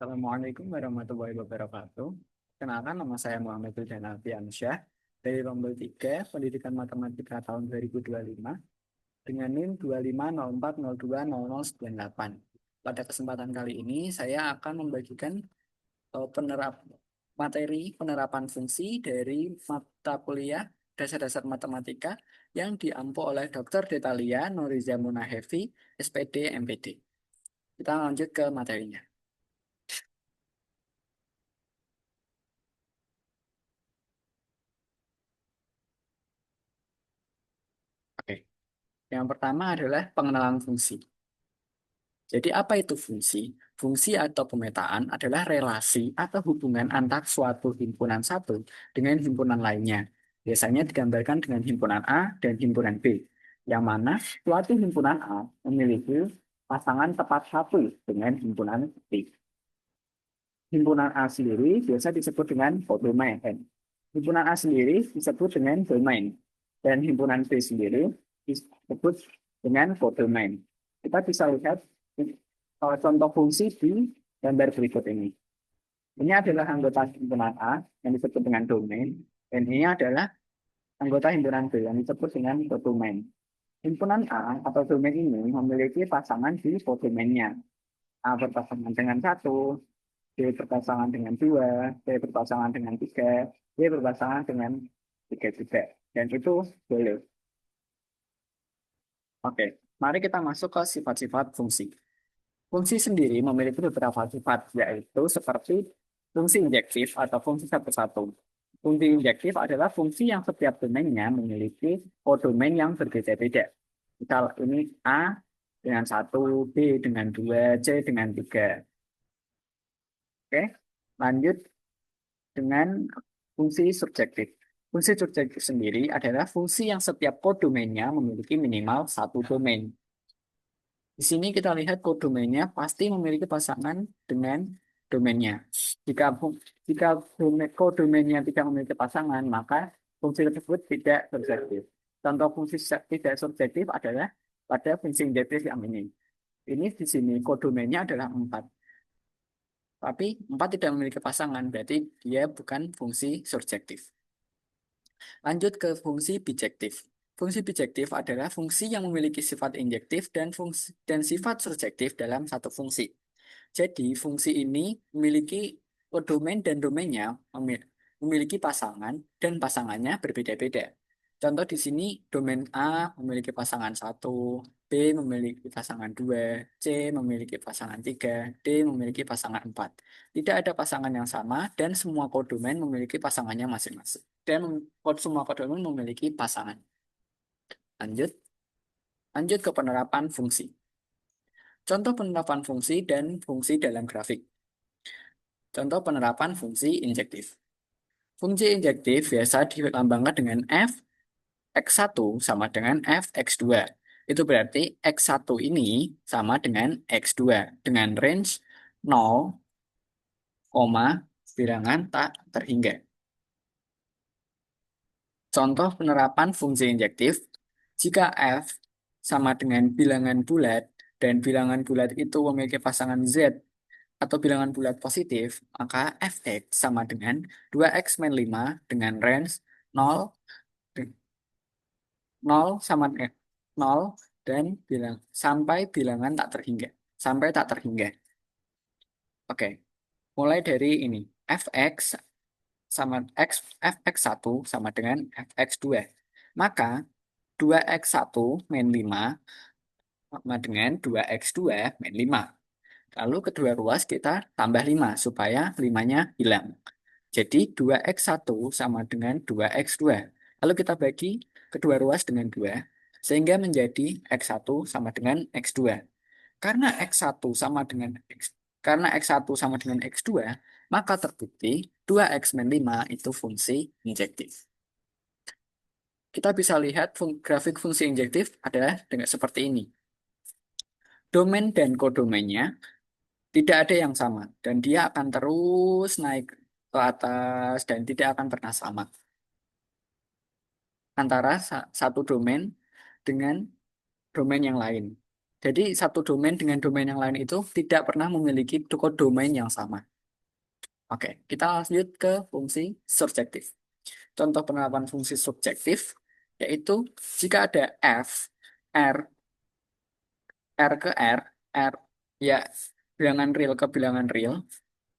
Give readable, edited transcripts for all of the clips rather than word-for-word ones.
Assalamualaikum warahmatullahi wabarakatuh. Kenalkan, nama saya Muhammad Wildan Alfiansyah dari Rombel 3 Pendidikan Matematika tahun 2025 dengan NIM 250402098. Pada kesempatan kali ini saya akan membagikan materi penerapan fungsi dari mata kuliah dasar-dasar matematika yang diampu oleh Dr. Detalia Nuriza Munahevi, SPD, MPD. Kita lanjut ke materinya. Oke. Yang pertama adalah pengenalan fungsi. Jadi apa itu fungsi? Fungsi atau pemetaan adalah relasi atau hubungan antar suatu himpunan satu dengan himpunan lainnya. Biasanya digambarkan dengan himpunan A dan himpunan B, yang mana suatu himpunan A memiliki pasangan tepat satu dengan himpunan B. Himpunan A sendiri biasa disebut dengan kodomain. Himpunan A sendiri disebut dengan domain. Dan himpunan B sendiri disebut dengan kodomain. Kita bisa lihat contoh fungsi di gambar berikut ini. Ini adalah anggota himpunan A yang disebut dengan domain. Dan ini adalah anggota himpunan B yang disebut dengan kodomain. Himpunan A atau domain ini memiliki pasangan di kodomainnya. A berpasangan dengan satu, B berpasangan dengan dua, B berpasangan dengan tiga, B berpasangan dengan tiga juga. Dan itu boleh. Oke, mari kita masuk ke sifat-sifat fungsi. Fungsi sendiri memiliki beberapa sifat, yaitu seperti fungsi injektif atau fungsi satu-satu. Fungsi injektif adalah fungsi yang setiap domainnya memiliki kodomain yang berbeda-beda. Misal ini A dengan satu, B dengan dua, C dengan tiga. Oke, lanjut dengan fungsi subjektif. Fungsi subjektif sendiri adalah fungsi yang setiap kodomainnya memiliki minimal satu domain. Di sini kita lihat kodomainnya pasti memiliki pasangan dengan domainnya. Jika jika kodomainnya tidak memiliki pasangan, maka fungsi tersebut tidak subjektif. Contoh fungsi tidak subjektif adalah pada fungsi injektif yang ini. Ini di sini kodomainnya adalah 4. Tapi 4 tidak memiliki pasangan, berarti dia bukan fungsi surjektif. Lanjut ke fungsi bijektif. Fungsi bijektif adalah fungsi yang memiliki sifat injektif dan sifat surjektif dalam satu fungsi. Jadi, fungsi ini memiliki domain dan domainnya memiliki pasangan dan pasangannya berbeda-beda. Contoh di sini, domain A memiliki pasangan satu, B memiliki pasangan 2, C memiliki pasangan 3, D memiliki pasangan 4. Tidak ada pasangan yang sama dan semua kodomain memiliki pasangannya masing-masing. Dan semua kodomain memiliki pasangan. Lanjut, lanjut ke penerapan fungsi. Contoh penerapan fungsi dan fungsi dalam grafik. Contoh penerapan fungsi injektif. Fungsi injektif biasa dilambangkan dengan f x1 sama dengan f x2. Itu berarti x1 ini sama dengan x2 dengan range 0, bilangan tak terhingga. Contoh penerapan fungsi injektif, jika f sama dengan bilangan bulat dan bilangan bulat itu memiliki pasangan z atau bilangan bulat positif, maka fx sama dengan 2x min 5 dengan range 0, 0 sama dengan 0 dan sampai bilangan tak terhingga. Sampai tak terhingga. Oke, mulai dari ini. fx sama fx1 sama dengan fx2. Maka 2x1 min 5 sama dengan 2x2 min 5. Lalu kedua ruas kita tambah 5 supaya 5-nya hilang. Jadi 2x1 sama dengan 2x2. Lalu kita bagi kedua ruas dengan 2, sehingga menjadi x1 sama dengan x2. Karena x1 sama dengan x, karena x1 sama dengan x2, maka terbukti 2x min 5 itu fungsi injektif. Kita bisa lihat grafik fungsi injektif adalah dengan seperti ini. Domain dan kodomainnya tidak ada yang sama dan dia akan terus naik ke atas dan tidak akan pernah sama antara satu domain dengan domain yang lain. Jadi satu domain dengan domain yang lain itu tidak pernah memiliki kodomain yang sama. Oke, kita lanjut ke fungsi surjektif. Contoh penerapan fungsi subjektif yaitu jika ada f, r, r ke r, r ya bilangan real ke bilangan real,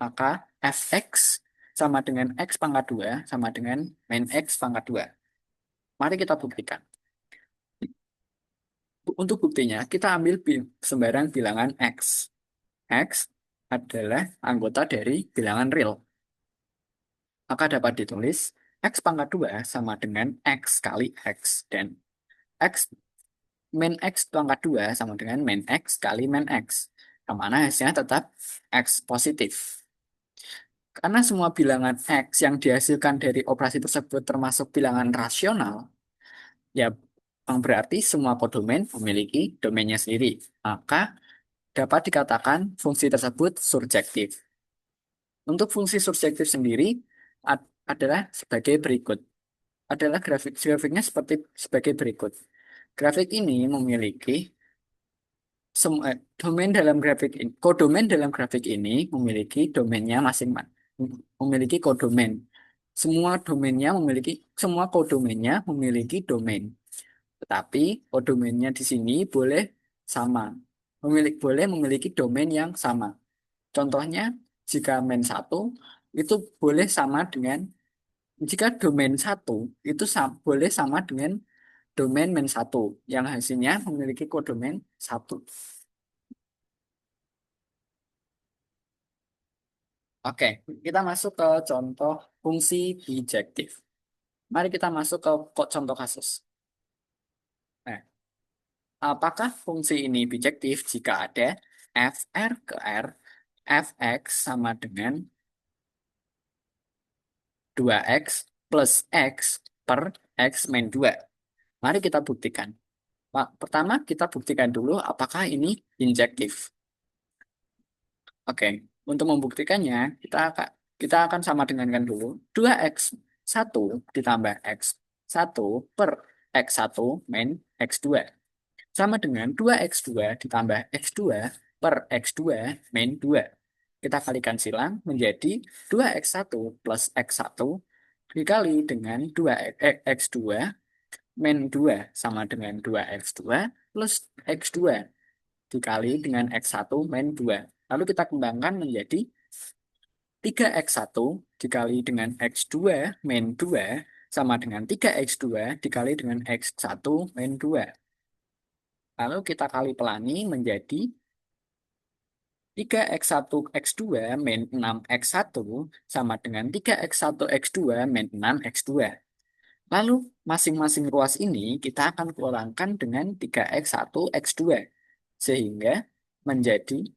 maka fx sama dengan x pangkat 2 sama dengan min x pangkat 2. Mari kita buktikan. Untuk buktinya, kita ambil sembarang bilangan x. X adalah anggota dari bilangan real. Maka dapat ditulis x pangkat 2 sama dengan x kali x. Dan x min x pangkat 2 sama dengan min x kali min x. Yang mana hasilnya tetap x positif. Karena semua bilangan x yang dihasilkan dari operasi tersebut termasuk bilangan rasional, ya berarti semua kodomen memiliki domainnya sendiri. Maka dapat dikatakan fungsi tersebut surjektif. Untuk fungsi surjektif sendiri adalah sebagai berikut. Adalah grafiknya sebagai berikut. Grafik ini memiliki domain dalam grafik ini, kodomen dalam grafik ini memiliki domainnya masing-masing, memiliki kodomen. Semua kodomennya memiliki domain. Tetapi kodomennya di sini boleh sama, boleh memiliki domain yang sama. Contohnya, jika main satu itu boleh sama dengan jika domain satu itu boleh sama dengan domain main satu yang hasilnya memiliki kodomen satu. Oke, kita masuk ke contoh fungsi bijektif. Mari kita masuk ke contoh kasus. Nah, apakah fungsi ini bijektif jika ada fr ke r, fx sama dengan 2x plus x per x min 2. Mari kita buktikan. Pertama, kita buktikan dulu apakah ini injektif. Oke, untuk membuktikannya, kita akan sama dengankan dulu. 2x1 ditambah x1 per x1 min x2. Sama dengan 2x2 ditambah x2 per x2 min 2. Kita kalikan silang menjadi 2x1 plus x1 dikali dengan 2x2 min 2 sama dengan 2x2 plus x2 dikali dengan x1 min 2. Lalu kita kembangkan menjadi 3x1 dikali dengan x2 min 2 sama dengan 3x2 dikali dengan x1 min 2. Lalu kita kali pelangi menjadi 3x1 x2 min 6x1 sama dengan 3x1 x2 min 6x2. Lalu masing-masing ruas ini kita akan kurangkan dengan 3x1 x2 sehingga menjadi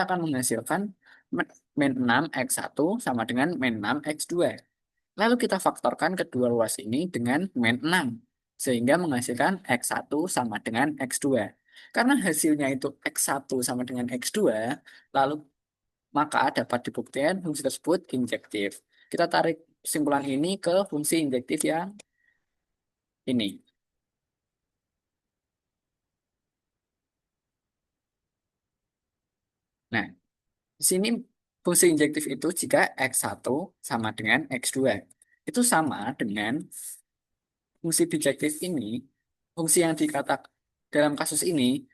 akan menghasilkan min 6 x1 sama dengan min 6 x2. Lalu kita faktorkan kedua ruas ini dengan min 6 sehingga menghasilkan x1 sama dengan x2. Karena hasilnya itu x1 sama dengan x2, lalu maka dapat dibuktikan fungsi tersebut injektif. Kita tarik kesimpulan ini ke fungsi injektif yang ini. Nah, di sini fungsi injektif itu jika x1 sama dengan x2. Itu sama dengan fungsi bijektif ini, fungsi yang dikatakan dalam kasus ini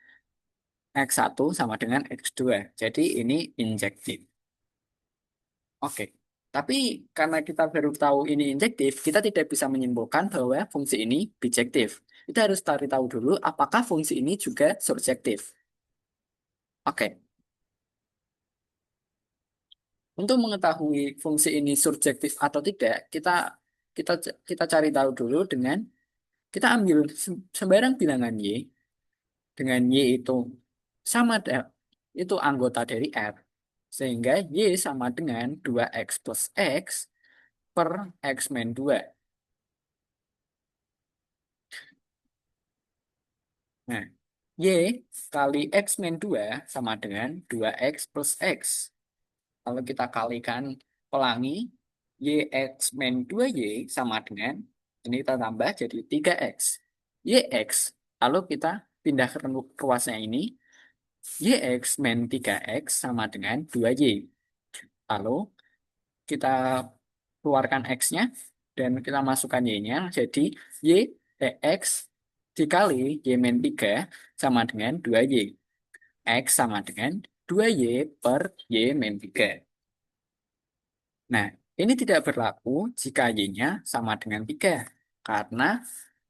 x1 sama dengan x2. Jadi ini injektif. Oke. Tapi karena kita baru tahu ini injektif, kita tidak bisa menyimpulkan bahwa fungsi ini bijektif. Kita harus cari tahu dulu apakah fungsi ini juga surjektif. Oke. Untuk mengetahui fungsi ini surjektif atau tidak, kita kita cari tahu dulu dengan kita ambil sembarang bilangan y dengan y itu sama itu anggota dari R. Sehingga y sama dengan 2x plus x per x min 2. Nah, y kali x min 2 sama dengan 2x plus x. Kalau kita kalikan pelangi, YX min 2Y sama dengan, ini kita tambah jadi 3X. YX, lalu kita pindah ke ruasnya ini, YX min 3X sama dengan 2Y. Lalu kita keluarkan X-nya, dan kita masukkan Y-nya, jadi Y, X dikali Y min 3 sama dengan 2Y. X sama dengan 2Y per Y min 3. Nah, ini tidak berlaku jika Y-nya sama dengan 3. Karena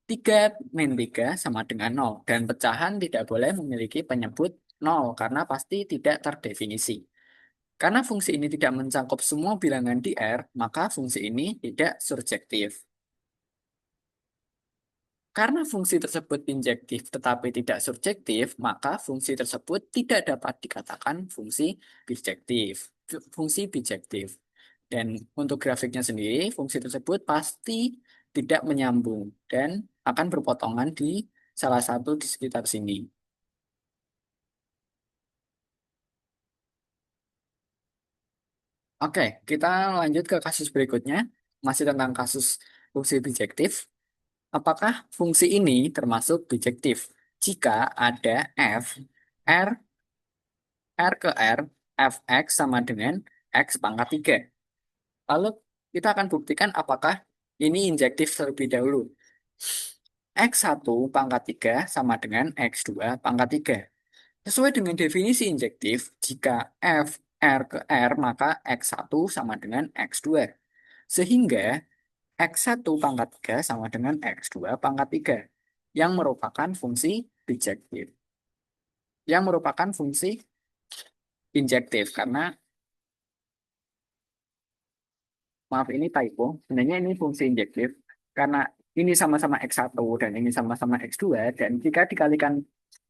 3 min 3 sama dengan 0. Dan pecahan tidak boleh memiliki penyebut 0 karena pasti tidak terdefinisi. Karena fungsi ini tidak mencakup semua bilangan di R, maka fungsi ini tidak surjektif. Karena fungsi tersebut injektif tetapi tidak surjektif, maka fungsi tersebut tidak dapat dikatakan fungsi bijektif. Fungsi bijektif. Dan untuk grafiknya sendiri, fungsi tersebut pasti tidak menyambung dan akan berpotongan di salah satu di sekitar sini. Oke, kita lanjut ke kasus berikutnya. Masih tentang kasus fungsi bijektif. Apakah fungsi ini termasuk bijektif jika ada f, r, r ke r, fx sama dengan x pangkat 3. Lalu kita akan buktikan apakah ini injektif terlebih dahulu. X1 pangkat 3 sama dengan X2 pangkat 3. Sesuai dengan definisi injektif, jika f, r ke r, maka X1 sama dengan X2. Sehingga X1 pangkat 3 sama dengan X2 pangkat 3, yang merupakan fungsi bijektif. Yang merupakan fungsi injektif, karena, maaf ini typo, sebenarnya ini fungsi injektif, karena ini sama-sama X1 dan ini sama-sama X2, dan jika dikalikan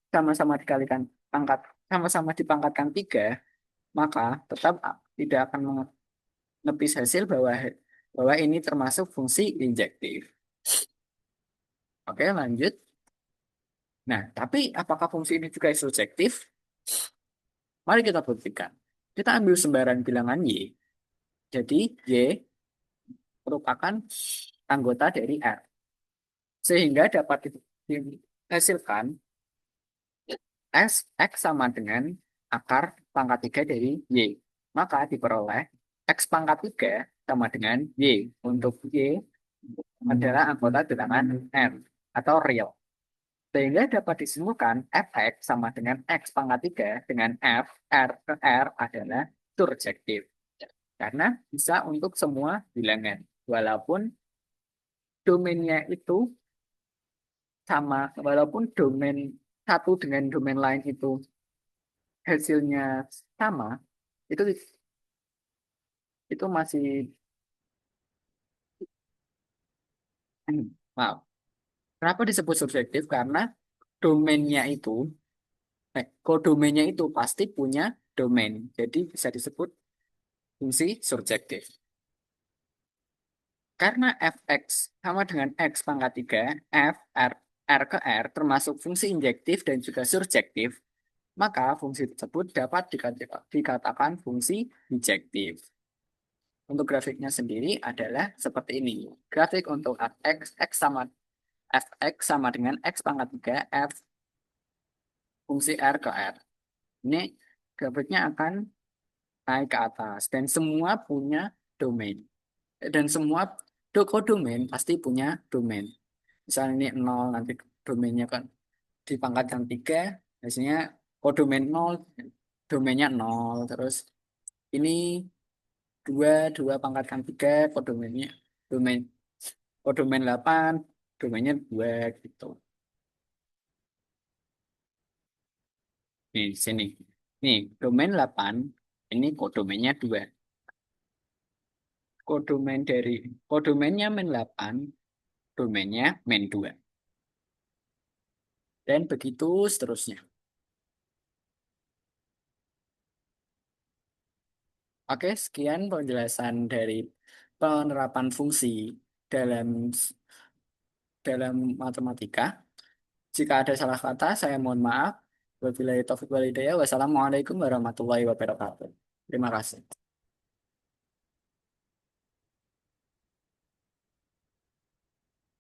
sama-sama dikalikan pangkat, sama-sama dipangkatkan 3, maka tetap tidak akan menepis hasil bahwa bahwa ini termasuk fungsi injektif. Oke, lanjut. Nah, tapi apakah fungsi ini juga surjektif? Mari kita buktikan. Kita ambil sembarang bilangan Y. Jadi, Y merupakan anggota dari R. Sehingga dapat dihasilkan S, X sama dengan akar pangkat 3 dari Y. Maka diperoleh X pangkat 3 sama dengan Y. Untuk Y adalah anggota bilangan M atau real. Sehingga dapat disimpulkan fx sama dengan x pangkat 3 dengan f, r ke r adalah surjektif. Karena bisa untuk semua bilangan. Walaupun domainnya itu sama, walaupun domain satu dengan domain lain itu hasilnya sama, itu masih, maaf. Kenapa disebut subjektif? Karena domainnya itu, kodomainnya itu pasti punya domain. Jadi bisa disebut fungsi surjektif. Karena fx sama dengan x pangkat 3, f, r, r ke r termasuk fungsi injektif dan juga surjektif, maka fungsi tersebut dapat dikatakan fungsi bijektif. Untuk grafiknya sendiri adalah seperti ini. Grafik untuk fx sama dengan x pangkat 3, f fungsi r ke r. Ini grafiknya akan naik ke atas dan semua punya domain. Dan semua kodomain pasti punya domain. Misalnya ini 0, nanti domainnya kan dipangkatkan 3, hasilnya kodomain 0, domainnya 0. Terus ini 2 pangkatkan 3, kodomainnya domain kodomain 8, domainnya 2 gitu. Di sini. Nih, domain 8, ini kodomainnya 2. Kodomainnya min 8, domainnya min 2. Dan begitu seterusnya. Oke, sekian penjelasan dari penerapan fungsi dalam dalam matematika. Jika ada salah kata, saya mohon maaf. Wabillahi taufiq wal hidayah. Wassalamualaikum warahmatullahi wabarakatuh. Terima kasih.